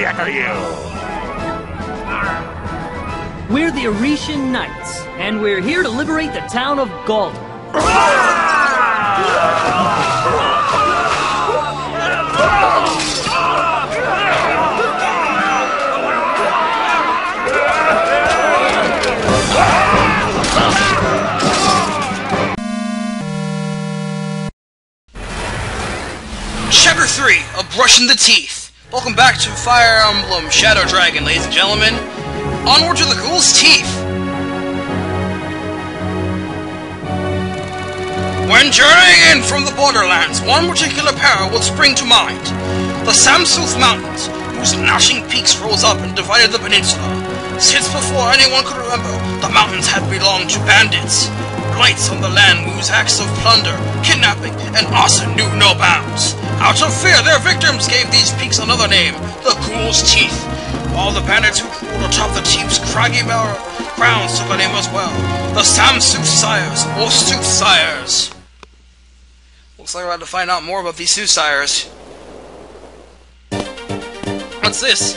directly after you! We're the Aretian Knights, and we're here to liberate the town of Ghoul. Chapter 3, A Brush in the Teeth. Welcome back to Fire Emblem Shadow Dragon, ladies and gentlemen. Onward to the Ghoul's Teeth! When journeying in from the borderlands, one particular peril will spring to mind. The Samsooth Mountains, whose gnashing peaks rose up and divided the peninsula. Since before anyone could remember, the mountains had belonged to bandits. Blights on the land whose acts of plunder, kidnapping, and arson knew no bounds. Out of fear, their victims gave these peaks another name, the Ghoul's Teeth. All the bandits who ruled atop the team's craggy grounds took a name as well, the Samsooth Sires, or Soothsayers. Looks like we're about to find out more about these Soothsayers. What's this?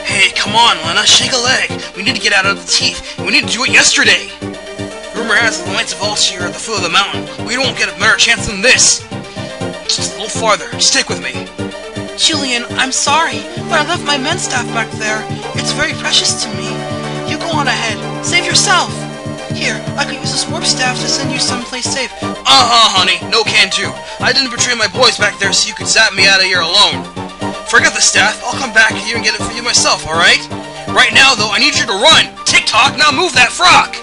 Hey, come on, Lena, shake a leg. We need to get out of the teeth, and we need to do it yesterday. Rumor has it the Knights of Ulster are at the foot of the mountain. We won't get a better chance than this. Just a little farther. Stick with me. Julian, I'm sorry, but I left my men staff back there. It's very precious to me. You go on ahead. Save yourself. Here, I could use this warp staff to send you someplace safe. Honey. No can do. I didn't betray my boys back there so you could zap me out of here alone. Forget the staff. I'll come back here and get it for you myself, alright? Right now, though, I need you to run. Tick-tock, now move that frock!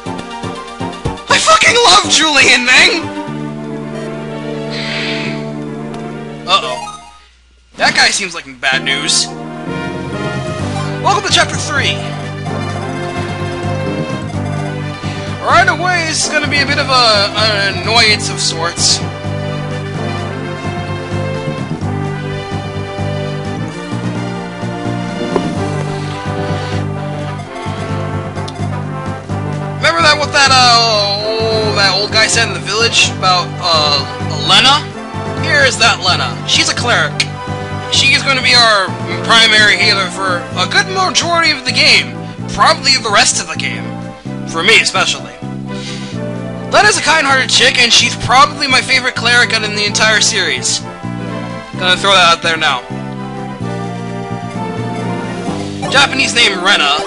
I fucking love Julian, man! Uh-oh. That guy seems like bad news. Welcome to Chapter 3. Right away, this is going to be a bit of an annoyance of sorts. Remember that what that old guy said in the village about Lena? Here's that Lena. She's a cleric. She is going to be our primary healer for a good majority of the game. Probably the rest of the game. For me, especially. Lena's a kind-hearted chick, and she's probably my favorite cleric in the entire series. Gonna throw that out there now. Japanese name Rena.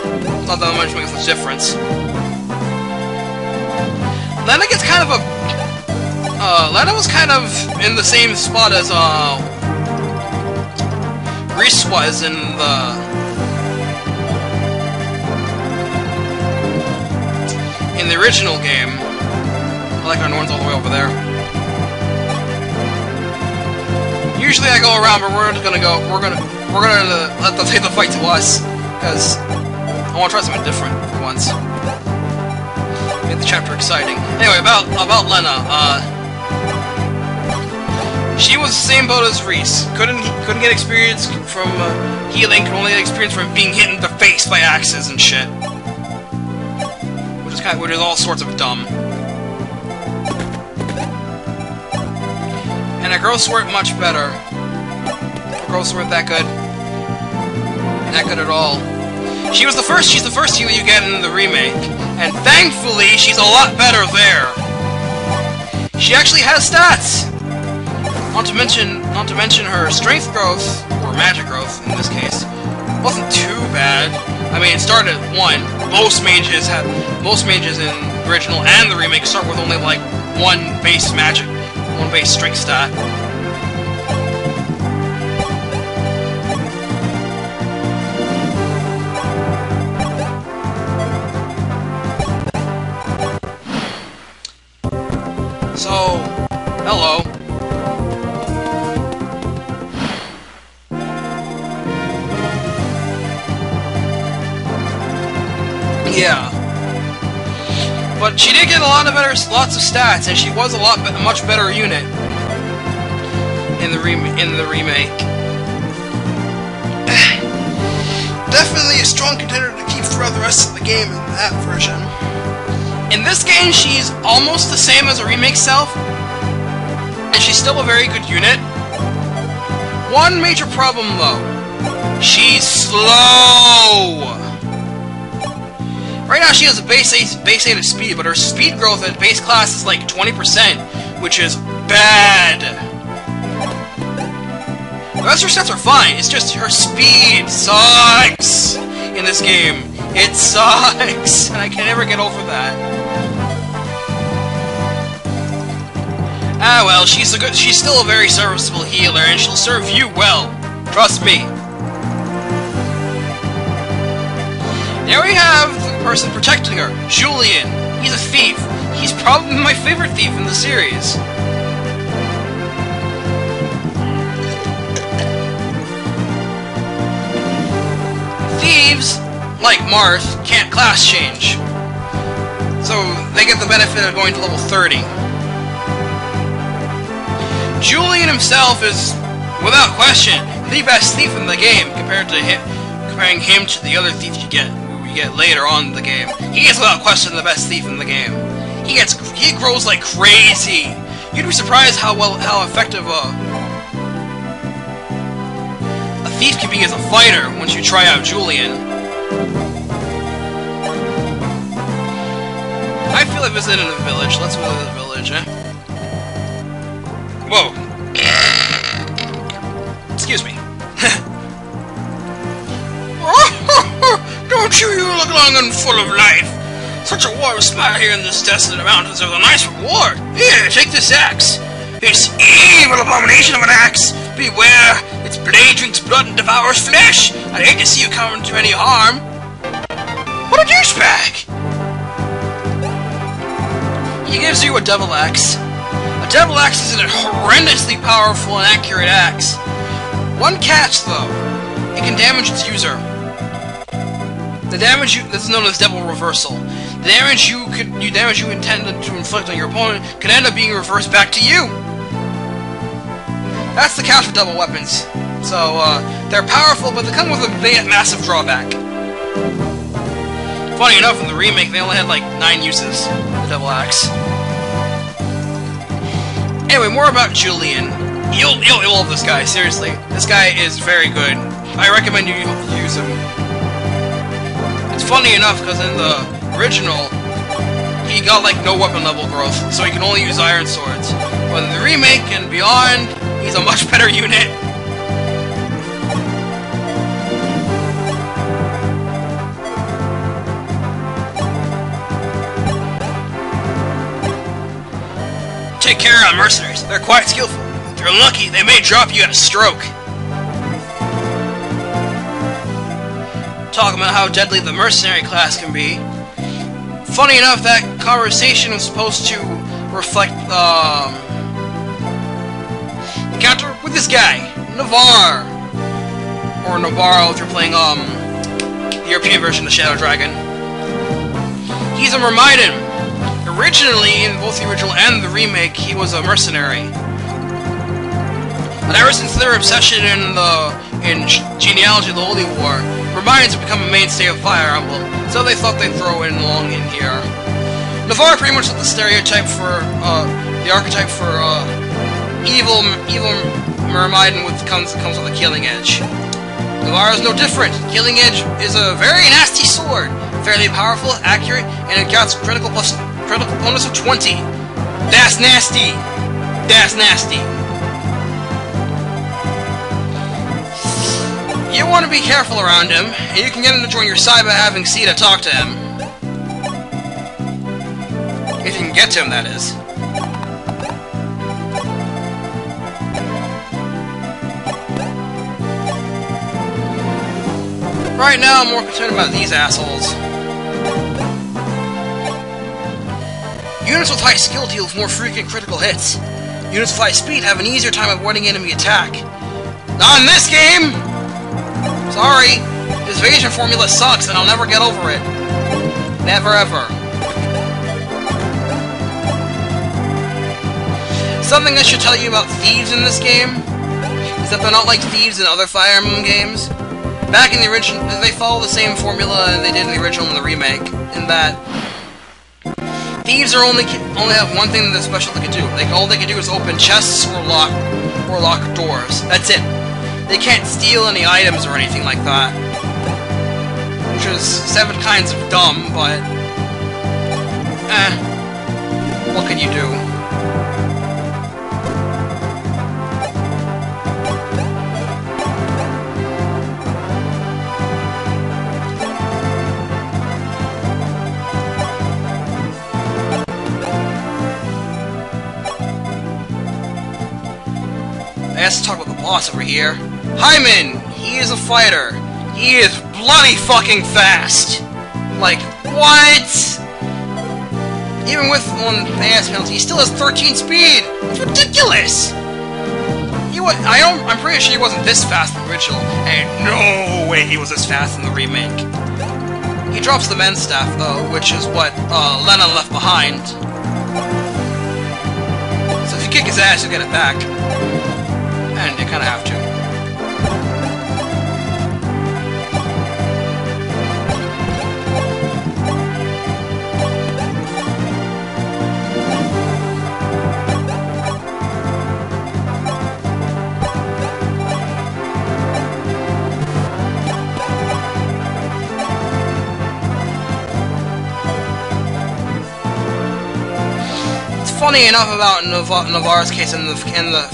Not that much makes a difference. Lena gets kind of a... Lena was kind of in the same spot as, Reese was in the original game. I like our Norns all the way over there. Usually I go around, but we're gonna let them take the fight to us, because I want to try something different for once. Make the chapter exciting. Anyway, about Lena, she was the same boat as Reese. Couldn't get experience from healing. Could only get experience from being hit in the face by axes and shit, which is all sorts of dumb. And her girls weren't much better. Her girls weren't that good. Not good at all. She's the first healer you get in the remake, and thankfully she's a lot better there. She actually has stats. Not to mention her strength growth, or magic growth in this case, wasn't too bad. I mean, it started at 1. Most mages in the original and the remake start with only like one base strength stat. So, hello. Yeah, but she did get lots of stats, and she was a much better unit in the remake. Definitely a strong contender to keep throughout the rest of the game in that version. In this game, she's almost the same as a remake self, and she's still a very good unit. One major problem, though. She's slow! Right now she has a base 8 of speed, but her speed growth at base class is like 20%, which is bad. The rest of her stats are fine, it's just her speed sucks in this game. It sucks, and I can never get over that. Ah well, she's still a very serviceable healer, and she'll serve you well. Trust me. There we have the person protecting her, Julian. He's a thief. He's probably my favorite thief in the series. Thieves, like Marth, can't class change. So they get the benefit of going to level 30. Julian himself is, without question, the best thief in the game comparing him to the other thieves you get later on in the game. He is without question the best thief in the game. He grows like crazy. You'd be surprised how effective a thief can be as a fighter once you try out Julian. I feel like visiting a village. Let's go to the village, eh? Whoa. Excuse me. Don't you look long and full of life? Such a warm smile here in this desolate mountains with a nice reward. Here, take this axe. This evil abomination of an axe. Beware, its blade drinks blood and devours flesh. I'd hate to see you come to any harm. What a douchebag! He gives you a devil axe. A devil axe is a horrendously powerful and accurate axe. One catch, though. It can damage its user. The damage that's known as devil reversal. The damage you intended to inflict on your opponent could end up being reversed back to you. That's the catch with double weapons. So they're powerful, but they come with a massive drawback. Funny enough, in the remake, they only had like 9 uses. The devil axe. Anyway, more about Julian. You'll love this guy. Seriously, this guy is very good. I recommend you use him. It's funny enough because in the original, he got like no weapon level growth, so he can only use iron swords. But in the remake and beyond, he's a much better unit. Take care of mercenaries. They're quite skillful. If you're unlucky, they may drop you at a stroke. Talking about how deadly the mercenary class can be. Funny enough, that conversation was supposed to reflect the encounter with this guy, Navarre. Or Navarre if you're playing the European version of Shadow Dragon. He's a Mermaiden. Originally, in both the original and the remake, he was a mercenary. And ever since their obsession in Genealogy of the Holy War, Mermaidens have become a mainstay of Fire Emblem, so they thought they'd throw it along in here. Navarre pretty much the stereotype for, the archetype for, evil Mermaiden comes with a Killing Edge. Navarre is no different. Killing Edge is a very nasty sword, fairly powerful, accurate, and it gets critical bonus of 20. That's nasty! That's nasty! You want to be careful around him, and you can get him to join your side by having Caeda talk to him. If you can get to him, that is. Right now, I'm more concerned about these assholes. Units with high skill deal with more frequent critical hits. Units with high speed have an easier time avoiding enemy attack. Not in this game! Sorry, this evasion formula sucks and I'll never get over it. Never ever. Something I should tell you about thieves in this game is that they're not like thieves in other Fire Emblem games. Back in the original, they follow the same formula they did in the original and the remake, in that thieves are only have one thing that's special they can do. All they can do is open chests or lock doors. That's it. they can't steal any items or anything like that. Which is 7 kinds of dumb, but... what can you do? Let's talk about the boss over here. Hyman! He is a fighter. He is bloody fucking fast! Like, what? Even with one pass penalty, he still has 13 speed! It's ridiculous! I'm pretty sure he wasn't this fast in the original, and no way he was this fast in the remake. He drops the men's staff, though, which is what Lena left behind. So if you kick his ass, you'll get it back. And you kinda have to. It's funny enough about Navarre's case and the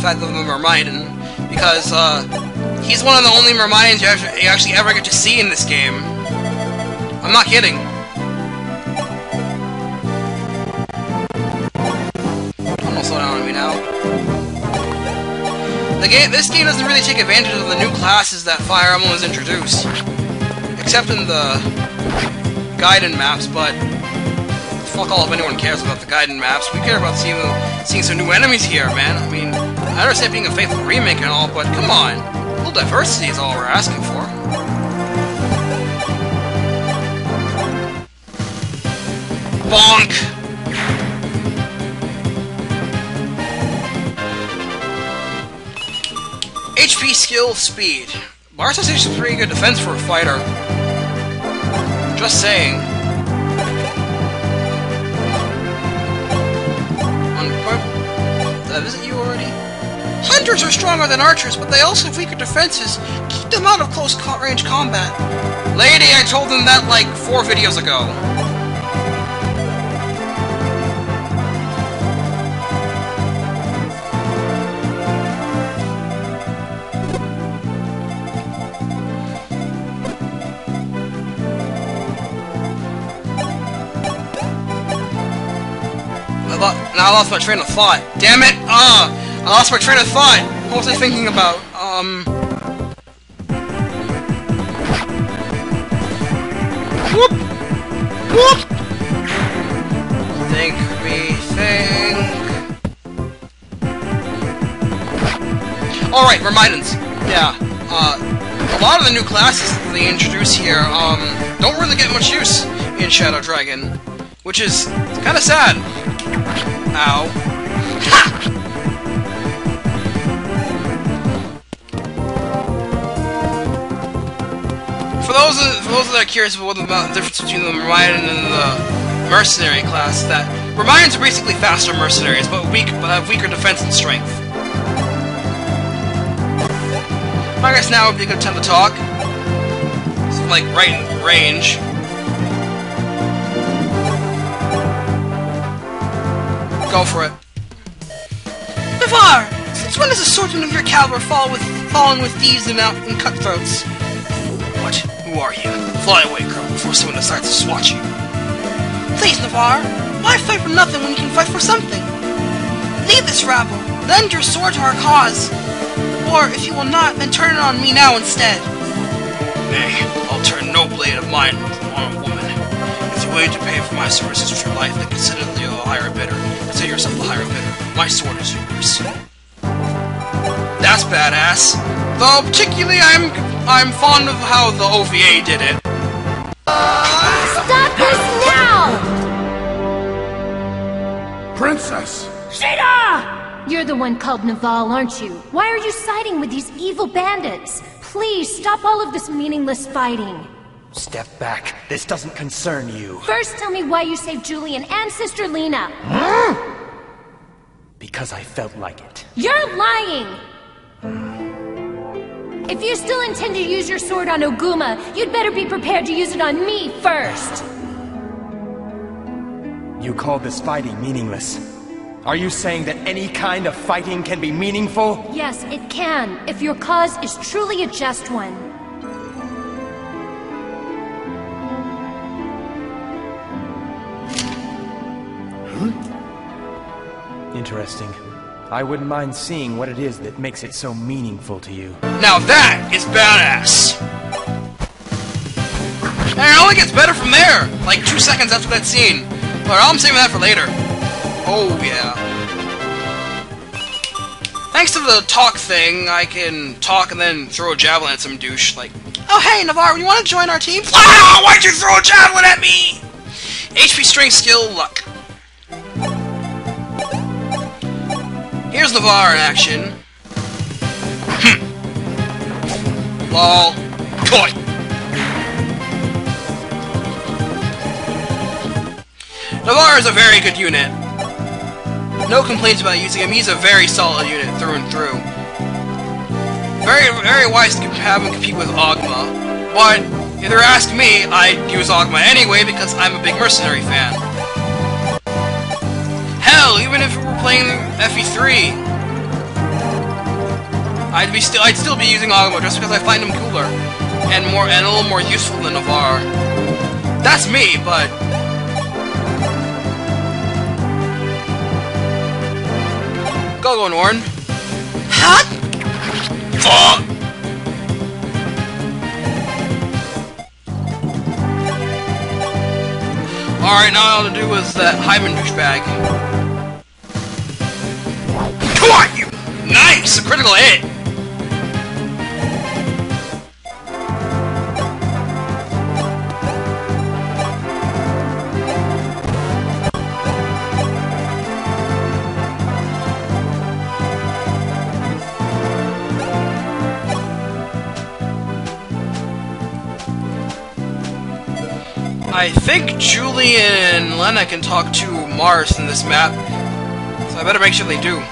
fact of the Mermaiden, because he's one of the only Mermaidens you actually ever get to see in this game. I'm not kidding. Don't slow down on me now. This game doesn't really take advantage of the new classes that Fire Emblem has introduced, except in the Gaiden maps. But fuck all if anyone cares about the Gaiden maps. We care about seeing some new enemies here, man. I mean, I understand being a faithful remake and all, but come on. A little diversity is all we're asking for. Bonk! HP, skill, speed. Marth is actually pretty good defense for a fighter. Just saying. Did I visit you already? Hunters are stronger than archers, but they also have weaker defenses. Keep them out of close-range combat. Lady, I told them that like 4 videos ago. Now I lost my train of thought. Damn it! I lost my train of thought! What was I thinking about? Whoop! Whoop! Think. Alright, Mermaidens. Yeah. A lot of the new classes that they introduce here, don't really get much use in Shadow Dragon. Which is kinda sad. Ow. Ha! For those that are curious about the difference between the Mermaiden and the Mercenary class, that Mermaidens are basically faster mercenaries, but have weaker defense and strength. I guess now would be a good time to talk. It's like right in range. Go for it. Navarre! Since when does a swordsman of your caliber fallen with thieves and cutthroats? What? Who are you? Fly away, girl, before someone decides to swat you. Please, Navarre. Why fight for nothing when you can fight for something? Leave this rabble. Lend your sword to our cause. Or, if you will not, then turn it on me now instead. Nay, I'll turn no blade of mine on a woman. If you wait to pay for my services with your life, then consider the higher bidder. Consider yourself the higher bidder. My sword is yours. That's badass. Though particularly, I'm fond of how the OVA did it. Stop this now! Princess! Caeda! You're the one called Navarre, aren't you? Why are you siding with these evil bandits? Please, stop all of this meaningless fighting. Step back. This doesn't concern you. First, tell me why you saved Julian and Sister Lena. Because I felt like it. You're lying! If you still intend to use your sword on Oguma, you'd better be prepared to use it on me first. You call this fighting meaningless. Are you saying that any kind of fighting can be meaningful? Yes, it can, if your cause is truly a just one. Interesting. I wouldn't mind seeing what it is that makes it so meaningful to you. Now that is badass! And it only gets better from there! Like 2 seconds after that scene. But I'm saving that for later. Oh yeah. Thanks to the talk thing, I can talk and then throw a javelin at some douche, like, Oh hey, Navarre, you want to join our team? wow, why'd you throw a javelin at me? HP, strength, skill, luck. Here's Navarre in action. Lol. Toy. Navarre is a very good unit. No complaints about using him. He's a very solid unit through and through. Very, very wise to have him compete with Ogma. But if you ask me, I'd use Ogma anyway because I'm a big mercenary fan. Hell, even if we were playing FE3, I'd still be using Ogma just because I find him cooler and a little more useful than Navarre. That's me, but go, Norn. Huh? Fuck! Alright, now all to do is that Hyman douchebag. Come on, you! Nice! A critical hit! I think Julian and Lena can talk to Marth in this map, so I better make sure they do.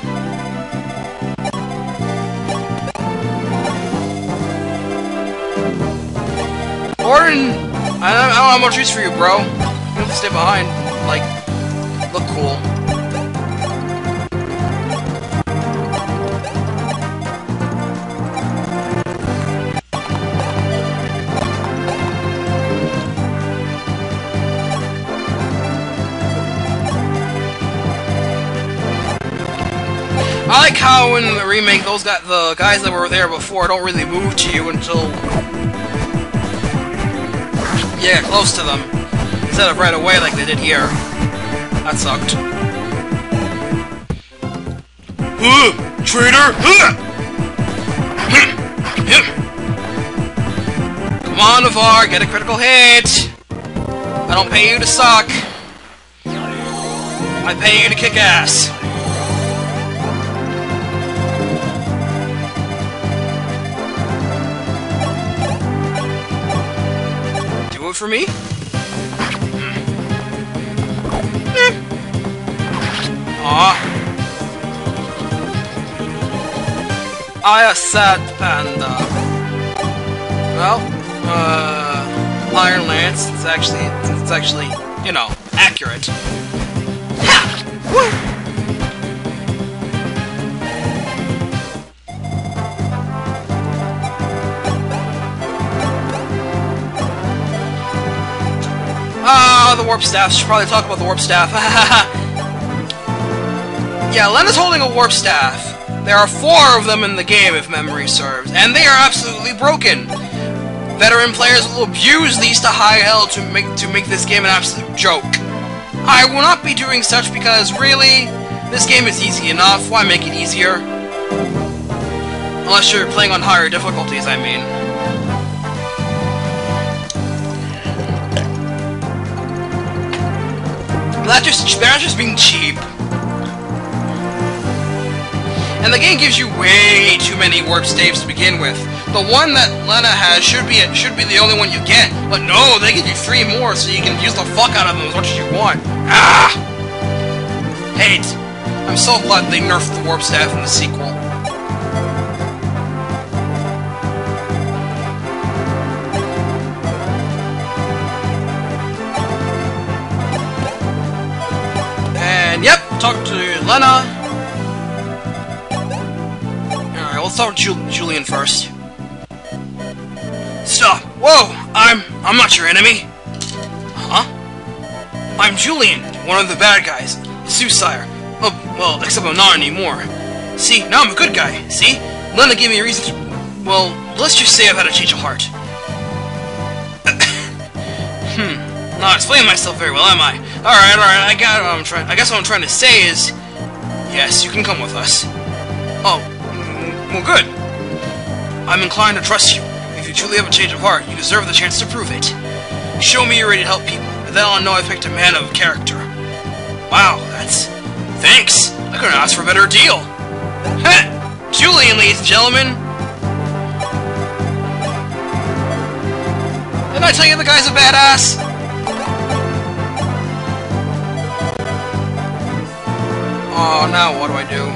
Gordon, I don't have much use for you, bro. You have to stay behind, like, look cool. I like how in the remake, the guys that were there before don't really move to you until you get close to them, instead of right away like they did here. That sucked. Traitor! Come on, Navarre, get a critical hit! I don't pay you to suck. I pay you to kick ass. For me? Aw. I a sad panda. Well, Iron Lance, it's actually, you know, accurate. Ha! Woo! The warp staff. Should probably talk about the warp staff. Yeah, Lena's holding a warp staff. There are 4 of them in the game, if memory serves, and they are absolutely broken. Veteran players will abuse these to high hell to make this game an absolute joke. I will not be doing such because, really, this game is easy enough. Why make it easier? Unless you're playing on higher difficulties, I mean. They're just being cheap. And the game gives you way too many warp staves to begin with. The one that Lena has should be the only one you get. But no, they give you 3 more so you can use the fuck out of them as much as you want. Ah! Hate. I'm so glad they nerfed the warp staff in the sequel. talk to Lena. Alright, let's talk to Julian first. Stop! Whoa! I'm not your enemy! Huh? I'm Julian, one of the bad guys. The Soothsayer. Oh, well, except I'm not anymore. See, now I'm a good guy. See? Lena gave me a reason to... Well, let's just say I've had a change of heart. Not explaining myself very well, am I? Alright, I got what I'm trying... I guess what I'm trying to say is... Yes, you can come with us. Oh, well, good. I'm inclined to trust you. If you truly have a change of heart, you deserve the chance to prove it. Show me you're ready to help people, and then I'll know I picked a man of character. Wow, that's... Thanks! I couldn't ask for a better deal. Heh! Julian, ladies and gentlemen! Didn't I tell you the guy's a badass? Oh, now what do I do?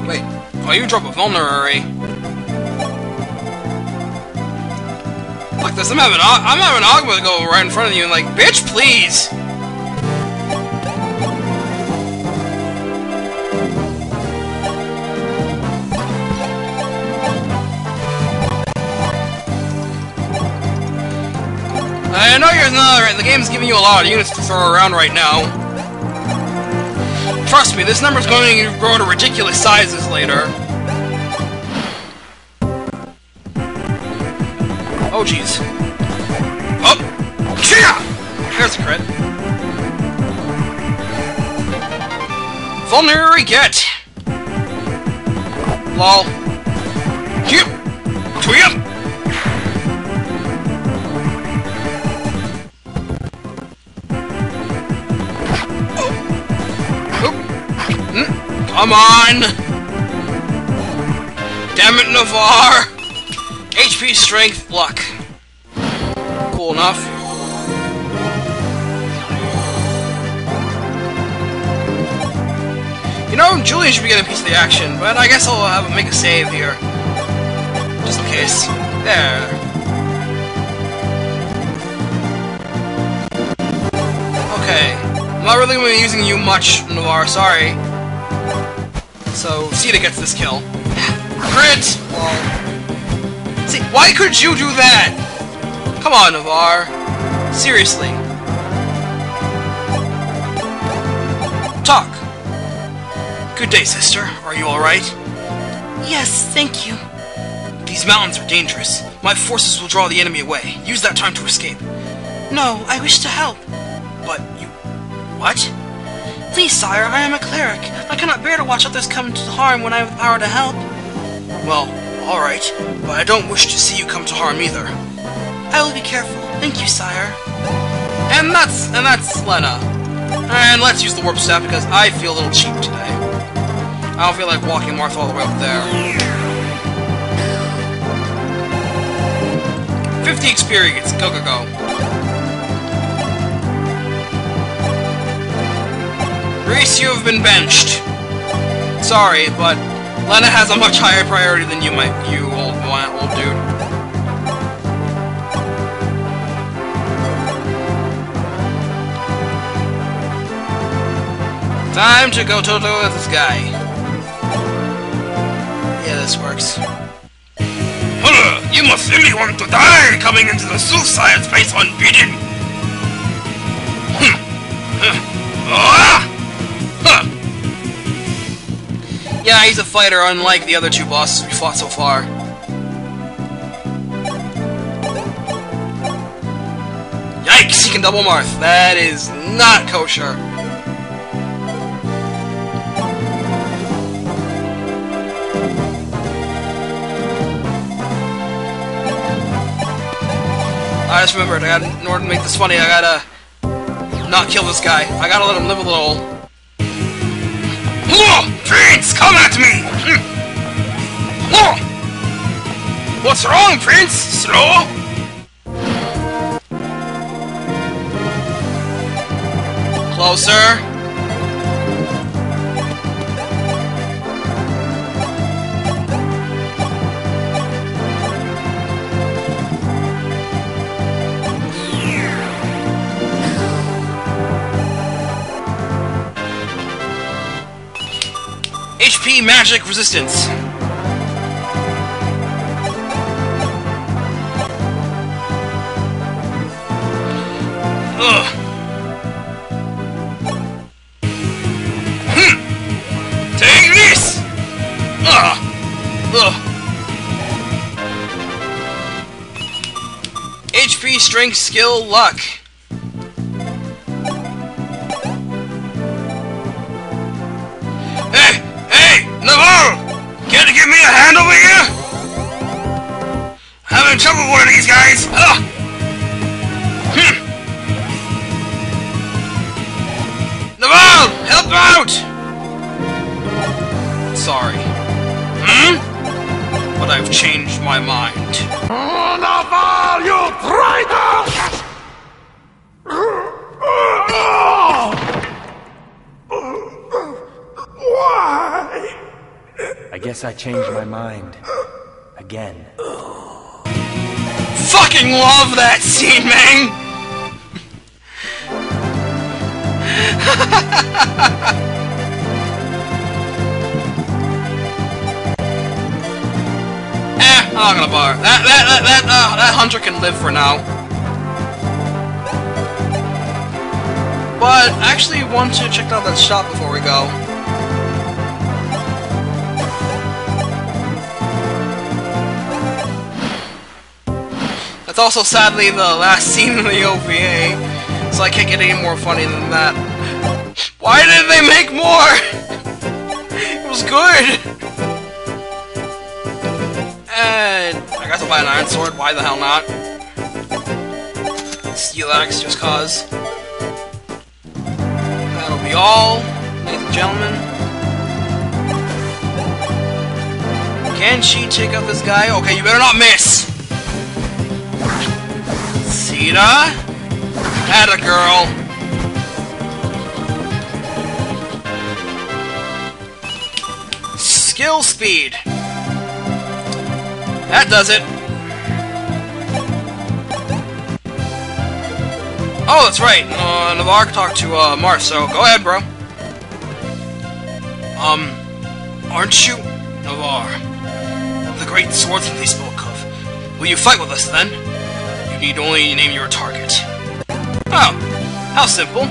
Wait, oh, you drop a vulnerary. Look this, I'm having Agma go right in front of you and like, bitch, please! I know you're not. The game's giving you a lot of units to throw around right now. Trust me, this number's going to grow to ridiculous sizes later. Oh jeez. Oh! Chia! There's a crit. Vulnerary get! Lol. Yep! Tweet! Come on! Damn it, Navarre! HP, strength, luck. Cool enough. You know, Julian should be getting a piece of the action, but I guess I'll have him make a save here. Just in case. There. Okay. I'm not really going to be using you much, Navarre, sorry. So, Caeda gets this kill. Crit! Well... See, why could you do that? Come on, Navarre. Seriously. Talk. Good day, sister. Are you alright? Yes, thank you. These mountains are dangerous. My forces will draw the enemy away. Use that time to escape. No, I wish to help. But you... What? Please, sire, I am a cleric. I cannot bear to watch others come to harm when I have the power to help. Well, alright, but I don't wish to see you come to harm either. I will be careful. Thank you, sire. And that's Lena. And let's use the warp staff because I feel a little cheap today. I don't feel like walking Marth all the way up there. 50 experience. Go, go, go. Reese, you have been benched. Sorry, but Lena has a much higher priority than you, you old dude. Time to go toe-to-toe with this guy. Yeah, this works. You must really want to die coming into the Soothsayer space unbeaten. Yeah, he's a fighter, unlike the other two bosses we fought so far. Yikes, he can double Marth. That is not kosher. I just remembered, in order to make this funny, I gotta not kill this guy. I gotta let him live a little. Prince, come at me! What's wrong, Prince? Slow? Closer. HP magic resistance. Ugh. Take this! Ugh. HP, strength, skill, luck. Hey, Navarre! Care to give me a hand over here? Having trouble with one of these guys. Navarre, help out! Sorry. But I've changed my mind. Navarre, you traitor! Why? I guess I changed my mind. Again. Fucking love that scene, man! I'm not gonna bother. That hunter can live for now. But I actually want to check out that shop before we go. That's also sadly the last scene in the OVA, so I can't get any more funny than that. Why didn't they make more? It was good. And I guess I'll buy an iron sword. Why the hell not? Steel axe, just cause. That'll be all, ladies and gentlemen. Can she take out this guy? Okay, you better not miss. Caeda, atta girl. Skill speed. That does it. Oh, that's right. Navarre can talk to Marth, so go ahead, bro. Aren't you Navarre, the great swordsman they spoke of? Will you fight with us then? You need only name your target. Oh, how simple.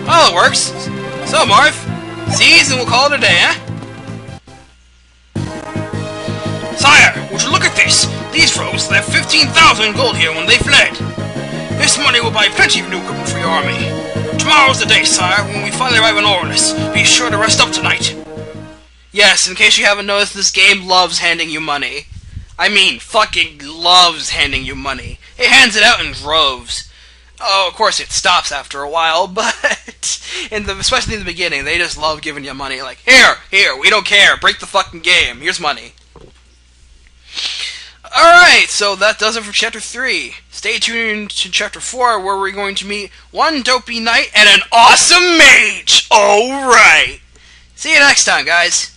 Well, it works. So, Marth, seize and we'll call it a day, eh? Sire, would you look at this? These rogues left 15,000 gold here when they fled. This money will buy plenty of new equipment for your army. Tomorrow's the day, sire, when we finally arrive in Aurelis. Be sure to rest up tonight. Yes, in case you haven't noticed, this game loves handing you money. I mean, fucking loves handing you money. It hands it out in droves. Oh, of course it stops after a while, but especially in the beginning, they just love giving you money. Like, here, we don't care. Break the fucking game. Here's money. Alright, so that does it for Chapter 3. Stay tuned to Chapter 4, where we're going to meet one dopey knight and an awesome mage! Alright! See you next time, guys.